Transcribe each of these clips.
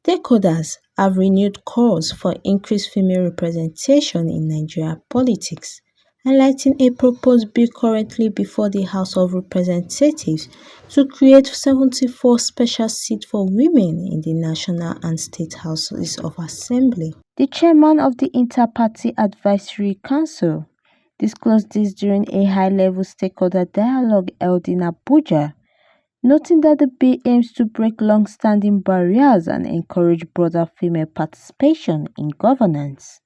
Stakeholders have renewed calls for increased female representation in Nigerian politics, highlighting a proposed bill currently before the House of Representatives to create 74 special seats for women in the national and state houses of assembly. The chairman of the Inter-Party Advisory Council disclosed this during a high-level stakeholder dialogue held in Abuja, noting that the bill aims to break long-standing barriers and encourage broader female participation in governance.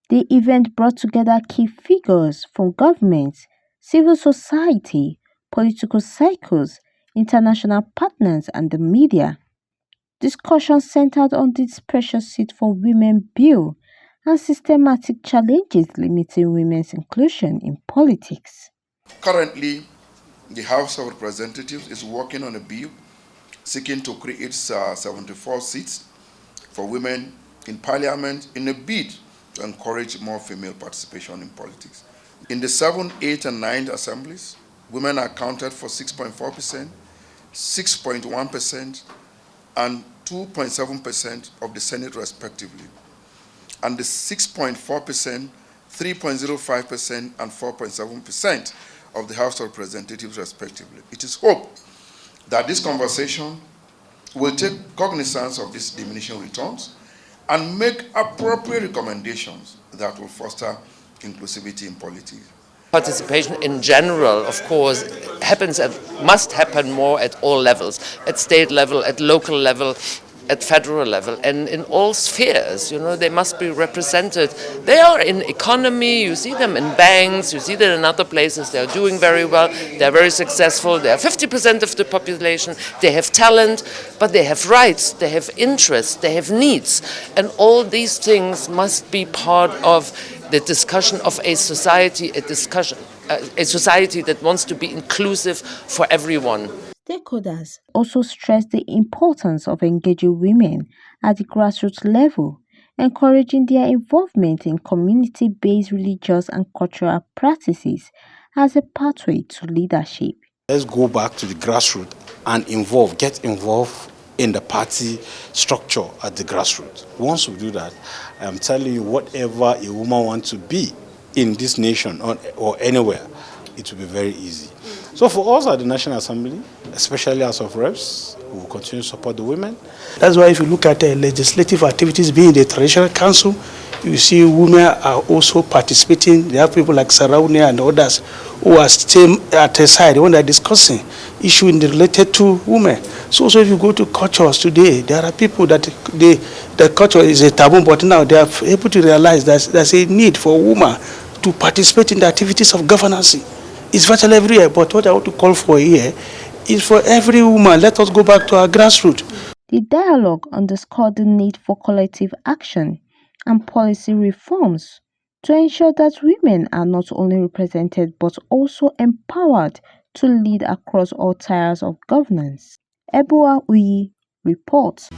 The event brought together key figures from government, civil society, political circles, international partners, and the media. Discussion centered on the Special Seat for Women bill and systematic challenges limiting women's inclusion in politics. Currently, the House of Representatives is working on a bill seeking to create 74 seats for women in parliament in a bid to encourage more female participation in politics. In the 7th, 8th, and 9th assemblies, women are accounted for 6.4%, 6.1%, and 2.7% of the Senate respectively, and the 6.4%, 3.05%, and 4.7% of the House of Representatives respectively. It is hoped that this conversation will take cognizance of these diminishing returns and make appropriate recommendations that will foster inclusivity in politics. Participation in general, of course, must happen more at all levels, at state level, at local level, at federal level, and in all spheres. They must be represented. They are in economy, you see them in banks, you see them in other places. They are doing very well, they are very successful, they are 50% of the population, they have talent, but they have rights, they have interests, they have needs, and all these things must be part of the discussion of a society, a society that wants to be inclusive for everyone. Stakeholders also stressed the importance of engaging women at the grassroots level, encouraging their involvement in community-based religious and cultural practices as a pathway to leadership. Let's go back to the grassroots and get involved in the party structure at the grassroots. Once we do that, I'm telling you, whatever a woman wants to be in this nation or anywhere, it will be very easy. So for us at the National Assembly, especially House of Reps, we will continue to support the women. That's why if you look at legislative activities being the Traditional Council, you see women are also participating. There are people like Sarauni and others who are still at the side when they're discussing issues related to women. So also if you go to cultures today, there are people that the culture is a taboo, but now they are able to realize that there's a need for women to participate in the activities of governance. It's virtually everywhere, but what I want to call for here is for every woman. Let us go back to our grassroots. The dialogue underscored the need for collective action and policy reforms to ensure that women are not only represented but also empowered to lead across all tiers of governance. Ebua Uyi reports.